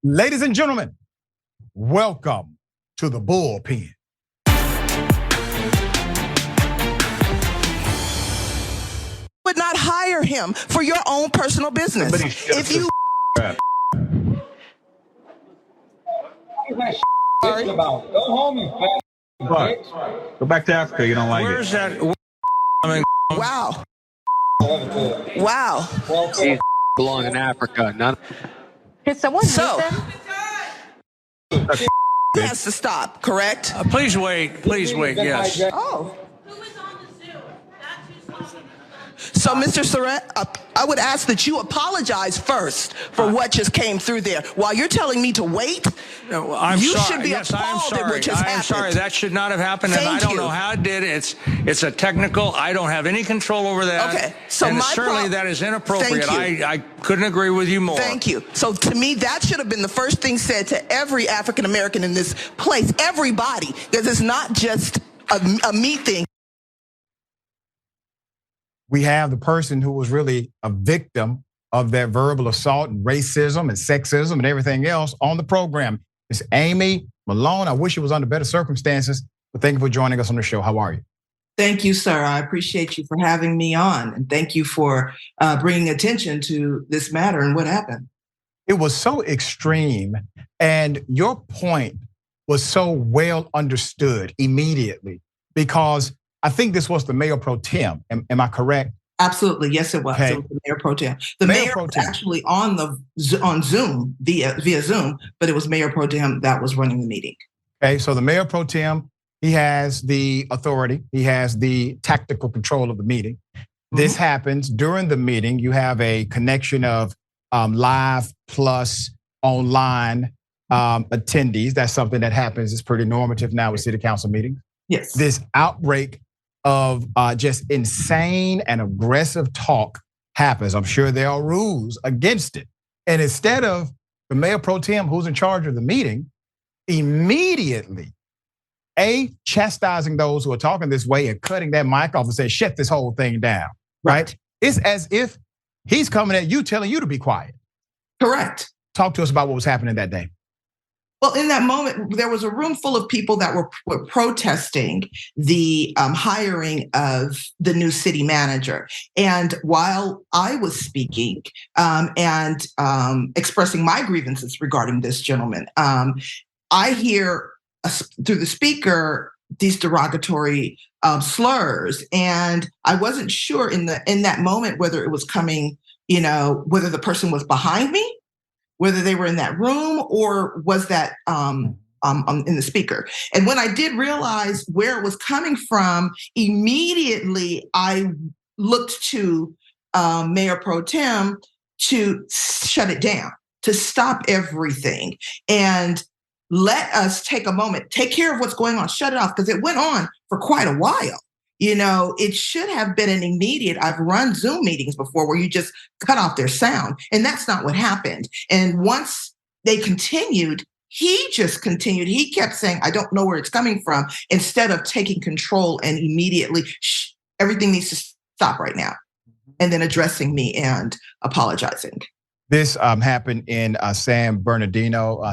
Ladies and gentlemen, welcome to the Bullpen. Would not hire him for your own personal business. If you Sorry. About. Go home, you What? Go back to Africa. You don't like Where's it. that? I mean, wow. Wow. These belong in Africa. None. Could someone So mute them? he has to stop, correct? please wait. Please wait. Yes. Oh. Who is on the Zoom? That's who's talking. So, Mr. Surratt, I would ask that you apologize first for what just came through there. While you're telling me to wait, No, I'm you sorry. should be Yes, I am appalled at sorry. what just I am happened. sorry. That should not have happened, and I Thank don't you. know how it did. It's a technical. I don't have any control over that. Okay, so and my certainly that is inappropriate. Thank you. I couldn't agree with you more. Thank you. So to me, that should have been the first thing said to every African American in this place, everybody, because it's not just a me thing. We have the person who was really a victim of that verbal assault and racism and sexism and everything else on the program. It's Amy Malone. I wish it was under better circumstances, but thank you for joining us on the show. How are you? Thank you, sir. I appreciate you for having me on. And thank you for bringing attention to this matter and what happened. It was so extreme, and your point was so well understood immediately, because I think this was the mayor pro tem. Am I correct? Absolutely, yes, it was. Okay. It was the mayor pro tem. The mayor pro was tem. actually on Zoom via Zoom, but it was mayor pro tem that was running the meeting. Okay, so the mayor pro tem, he has the authority, he has the tactical control of the meeting. This happens during the meeting. You have a connection of live plus online attendees. That's something that happens. It's pretty normative now with city council meetings. Yes. This outbreak of just insane and aggressive talk happens. I'm sure there are rules against it. And instead of the mayor pro tem, who's in charge of the meeting, immediately chastising those who are talking this way and cutting that mic off and say, shut this whole thing down, right? It's as if he's coming at you, telling you to be quiet. Correct. Talk to us about what was happening that day. Well, in that moment, there was a room full of people that were protesting the hiring of the new city manager. And while I was speaking and expressing my grievances regarding this gentleman, I hear through the speaker these derogatory slurs, and I wasn't sure in that moment whether it was coming, whether the person was behind me, whether they were in that room, or was that in the speaker. And when I did realize where it was coming from, immediately I looked to Mayor Pro Tem to shut it down, to stop everything, and let us take a moment, take care of what's going on, shut it off, because it went on for quite a while. It should have been an immediate, I've run Zoom meetings before where you just cut off their sound, and that's not what happened. And once they continued, he just continued. He kept saying, I don't know where it's coming from, instead of taking control and immediately, everything needs to stop right now, and then addressing me and apologizing. This happened in San Bernardino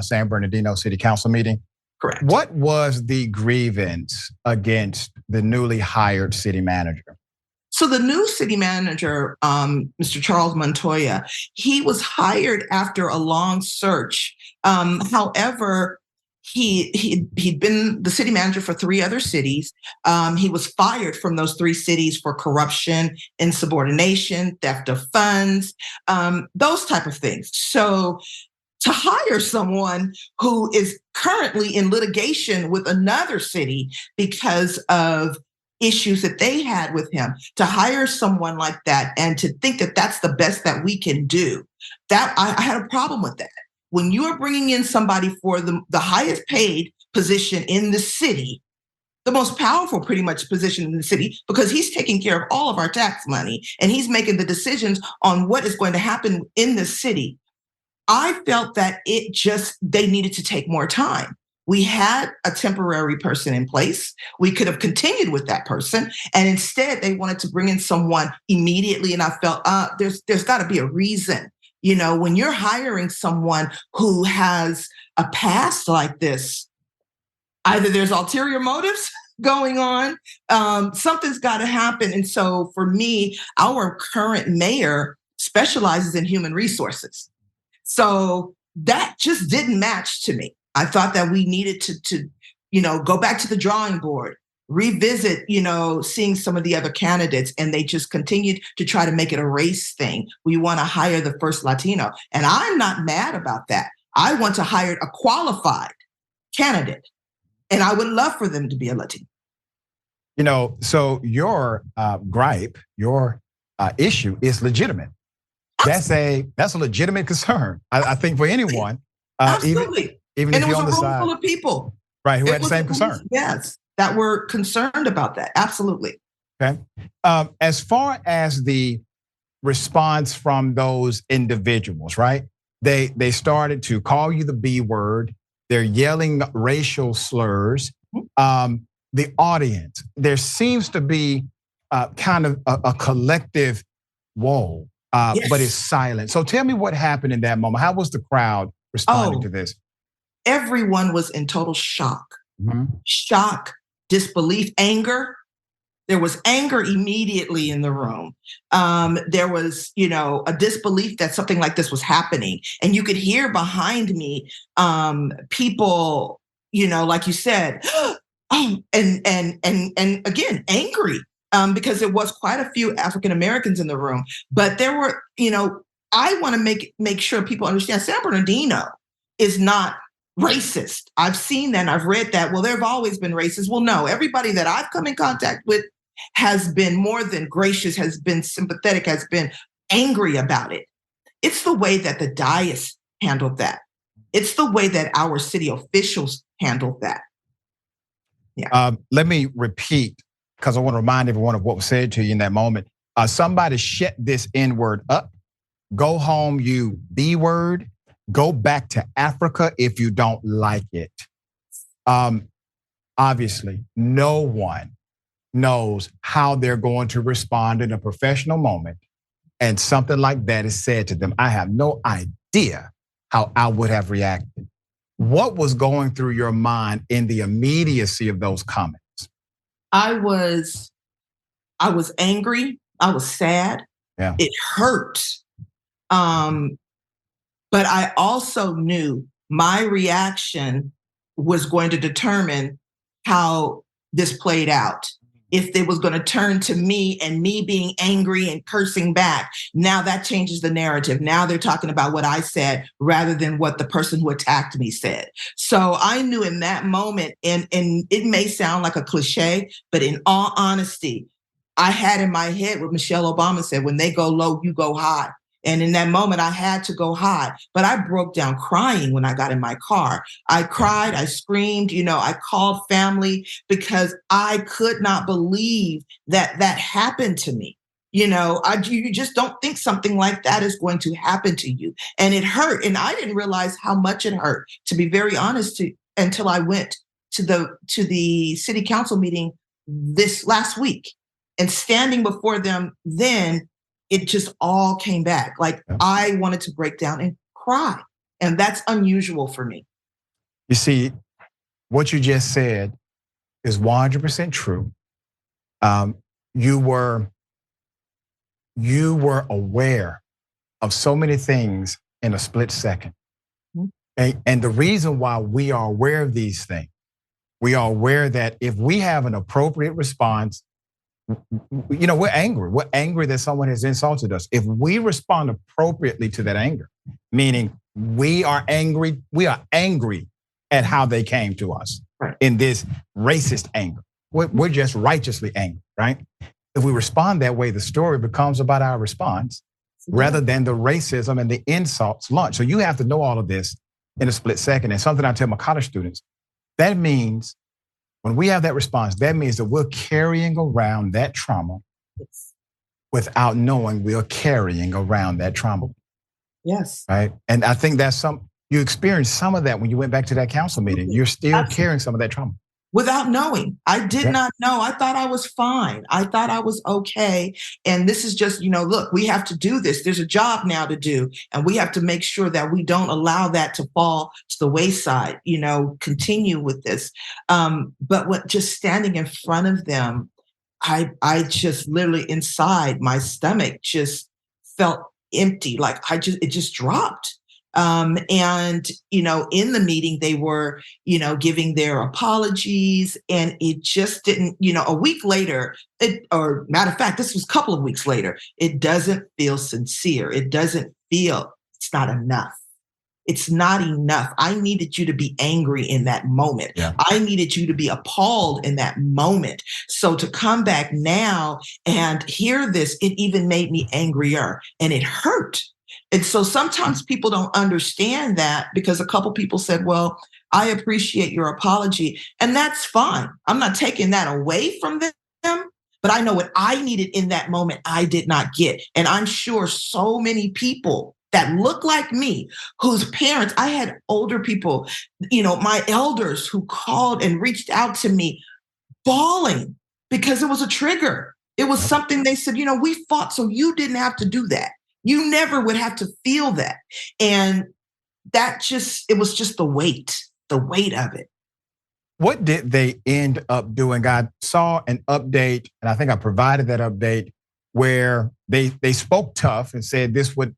City Council meeting. Correct. What was the grievance against the newly hired city manager? So the new city manager, Mr. Charles Montoya, he was hired after a long search. However, he'd been the city manager for 3 other cities. He was fired from those 3 cities for corruption, insubordination, theft of funds, those type of things. So to hire someone who is currently in litigation with another city because of issues that they had with him, to hire someone like that and to think that that's the best that we can do, that I had a problem with that. When you are bringing in somebody for the highest paid position in the city, the most powerful pretty much position in the city, because he's taking care of all of our tax money and he's making the decisions on what is going to happen in the city, I felt that they needed to take more time. We had a temporary person in place. We could have continued with that person, and instead they wanted to bring in someone immediately. And I felt there's got to be a reason When you're hiring someone who has a past like this, either there's ulterior motives going on, something's got to happen. And so for me, our current mayor specializes in human resources. So that just didn't match to me. I thought that we needed to go back to the drawing board, revisit, seeing some of the other candidates, and they just continued to try to make it a race thing. We want to hire the first Latino. And I'm not mad about that. I want to hire a qualified candidate. And I would love for them to be a Latino. So your gripe, your issue is legitimate. That's a legitimate concern. I think for anyone, absolutely. Even and if it you're was on the a room side, full of people, right, who had the same concern. Yes, that were concerned about that. Absolutely. Okay. As far as the response from those individuals, right? They started to call you the B word. They're yelling racial slurs. The audience, there seems to be kind of a collective whoa, yes. But it's silent. So tell me what happened in that moment. How was the crowd responding to this? Everyone was in total shock. Mm-hmm. Shock, disbelief, anger. There was anger immediately in the room. There was, a disbelief that something like this was happening. And you could hear behind me people, like you said, and again, angry because there was quite a few African Americans in the room. But there were, I want to make sure people understand San Bernardino is not racist. I've seen that and I've read that. Well, there have always been racists. Well, no, everybody that I've come in contact with has been more than gracious, has been sympathetic, has been angry about it. It's the way that the dais handled that. It's the way that our city officials handled that. Yeah. Let me repeat, because I want to remind everyone of what was said to you in that moment. Somebody shut this N-word up. Go home, you B-word. Go back to Africa if you don't like it. Obviously, no one knows how they're going to respond in a professional moment, and something like that is said to them. I have no idea how I would have reacted. What was going through your mind in the immediacy of those comments? I was angry. I was sad. Yeah. It hurt. But I also knew my reaction was going to determine how this played out. If it was going to turn to me and me being angry and cursing back, now that changes the narrative. Now they're talking about what I said rather than what the person who attacked me said. So I knew in that moment, and it may sound like a cliche, but in all honesty, I had in my head what Michelle Obama said, when they go low, you go high. And in that moment, I had to go high, but I broke down crying when I got in my car. I cried, I screamed, I called family because I could not believe that happened to me. You just don't think something like that is going to happen to you. And it hurt. And I didn't realize how much it hurt, to be very honest, until I went to the city council meeting this last week, and standing before them then, it just all came back. Like I wanted to break down and cry. And that's unusual for me. You see, what you just said is 100% true. You were aware of so many things in a split second. Mm-hmm. And the reason why we are aware of these things, we are aware that if we have an appropriate response, we're angry. We're angry that someone has insulted us. If we respond appropriately to that anger, meaning we are angry at how they came to us in this racist anger. We're just righteously angry, right? If we respond that way, the story becomes about our response rather than the racism and the insults launched. So you have to know all of this in a split second. And something I tell my college students, that means when we have that response, that means that we're carrying around that trauma without knowing we are carrying around that trauma. Yes. Right. And I think you experienced some of that when you went back to that council meeting. You're still carrying some of that trauma. without knowing. I did not know. I thought I was fine. I thought I was okay. And this is just, look, we have to do this. There's a job now to do. And we have to make sure that we don't allow that to fall to the wayside, continue with this. But just standing in front of them, I just literally inside my stomach just felt empty. Like it just dropped. And, in the meeting, they were, giving their apologies, and it just didn't, a week later, or matter of fact, this was a couple of weeks later, it doesn't feel sincere. It doesn't feel, it's not enough. It's not enough. I needed you to be angry in that moment. Yeah. I needed you to be appalled in that moment. So to come back now and hear this, it even made me angrier, and it hurt. And so sometimes people don't understand that, because a couple people said, well, I appreciate your apology. And that's fine. I'm not taking that away from them, but I know what I needed in that moment, I did not get. And I'm sure so many people that look like me, whose parents, I had older people, my elders who called and reached out to me bawling because it was a trigger. It was something they said, we fought so you didn't have to do that. You never would have to feel that. And it was just the weight of it. What did they end up doing? I saw an update, and I think I provided that update, where they spoke tough and said this would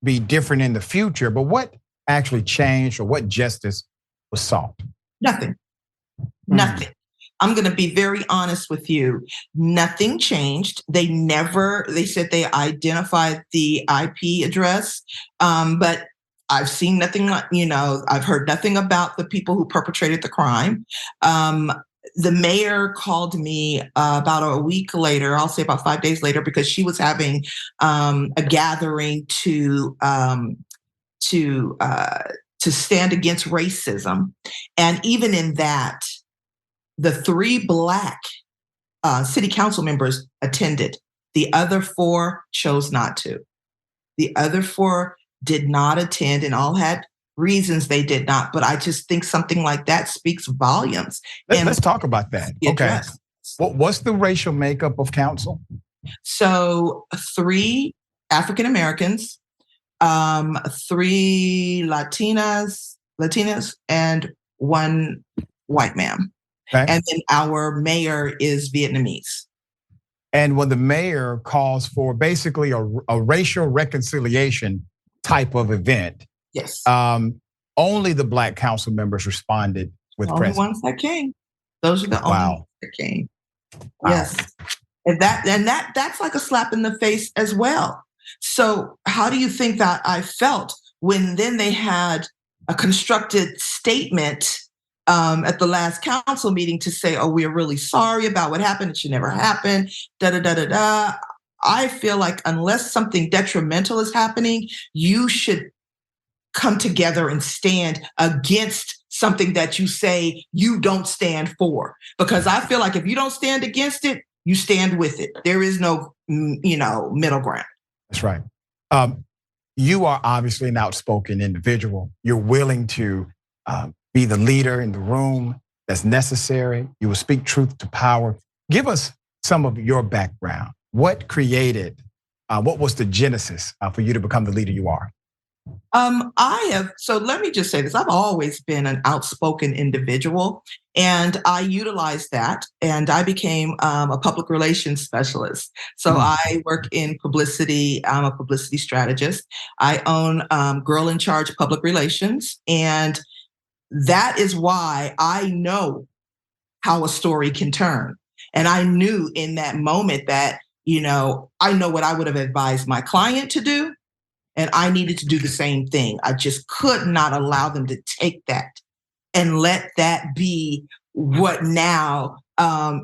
be different in the future. But what actually changed, or what justice was sought? Nothing. I'm going to be very honest with you. Nothing changed. They said they identified the IP address, but I've seen nothing, I've heard nothing about the people who perpetrated the crime. The mayor called me about a week later, I'll say about 5 days later, because she was having a gathering to stand against racism. And even in that, the 3 Black city council members attended. The other 4 chose not to. The other 4 did not attend, and all had reasons they did not. But I just think something like that speaks volumes. Let's talk about that. Okay. What's the racial makeup of council? So 3 African Americans, 3 Latinas, and 1 white man. Okay. And then our mayor is Vietnamese. And when the mayor calls for basically a racial reconciliation type of event, yes, only the Black council members responded with presence. The only ones that came. Those are the only ones that came. Wow. Yes, and that's like a slap in the face as well. So how do you think that I felt when then they had a constructed statement at the last council meeting to say, oh, we're really sorry about what happened. It should never happen. I feel like unless something detrimental is happening, you should come together and stand against something that you say you don't stand for. Because I feel like if you don't stand against it, you stand with it. There is no, middle ground. That's right. You are obviously an outspoken individual. You're willing to be the leader in the room that's necessary. You will speak truth to power. Give us some of your background. What what was the genesis for you to become the leader you are? So let me just say this. I've always been an outspoken individual, and I utilized that, and I became a public relations specialist. So I work in publicity. I'm a publicity strategist. I own Girl in Charge Public Relations, and that is why I know how a story can turn. And I knew in that moment that, I know what I would have advised my client to do, and I needed to do the same thing. I just could not allow them to take that and let that be what now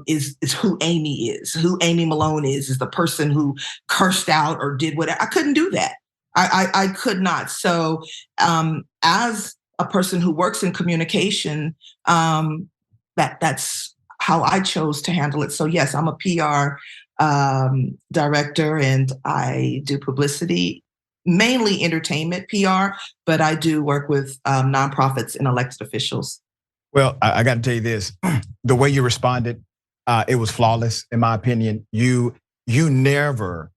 is who Amy is, who Amy Malone is the person who cursed out or did whatever. I couldn't do that. I could not. So as a person who works in communication, that's how I chose to handle it. So yes, I'm a PR director, and I do publicity, mainly entertainment PR, but I do work with nonprofits and elected officials. Well, I got to tell you this: the way you responded, it was flawless, in my opinion. You never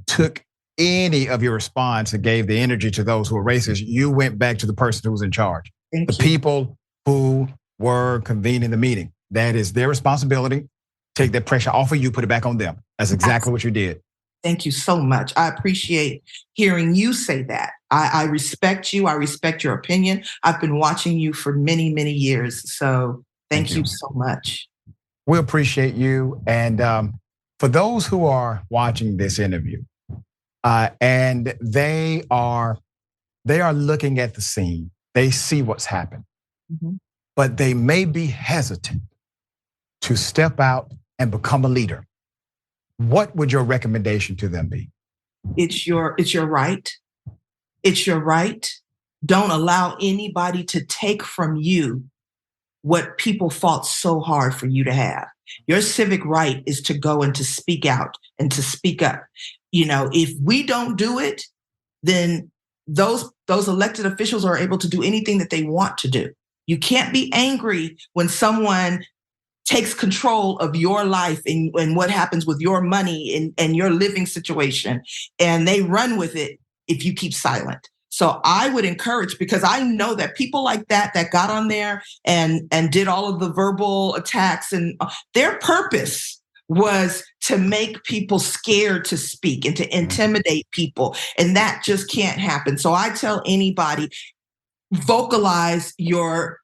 took any of your response and gave the energy to those who were racist. You went back to the person who was in charge, the people who were convening the meeting. That is their responsibility. Take that pressure off of you, put it back on them. That's exactly what you did. Thank you so much. I appreciate hearing you say that. I respect you. I respect your opinion. I've been watching you for many, many years. So thank you so much. We appreciate you. And for those who are watching this interview, and they are looking at the scene, they see what's happened, but they may be hesitant to step out and become a leader. What would your recommendation to them be? It's your right. It's your right. Don't allow anybody to take from you what people fought so hard for you to have. Your civic right is to go and to speak out and to speak up. You know, if we don't do it, then those elected officials are able to do anything that they want to do. You can't be angry when someone takes control of your life and what happens with your money and your living situation, and they run with it if you keep silent. So I would encourage, because I know that people like that got on there and did all of the verbal attacks, and their purpose was to make people scared to speak and to intimidate people. And that just can't happen. So I tell anybody, vocalize your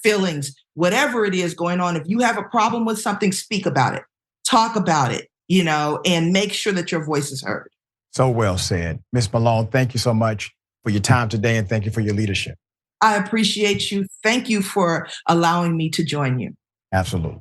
feelings, whatever it is going on. If you have a problem with something, speak about it, talk about it, and make sure that your voice is heard. So well said. Ms. Malone, thank you so much for your time today, and thank you for your leadership. I appreciate you. Thank you for allowing me to join you. Absolutely.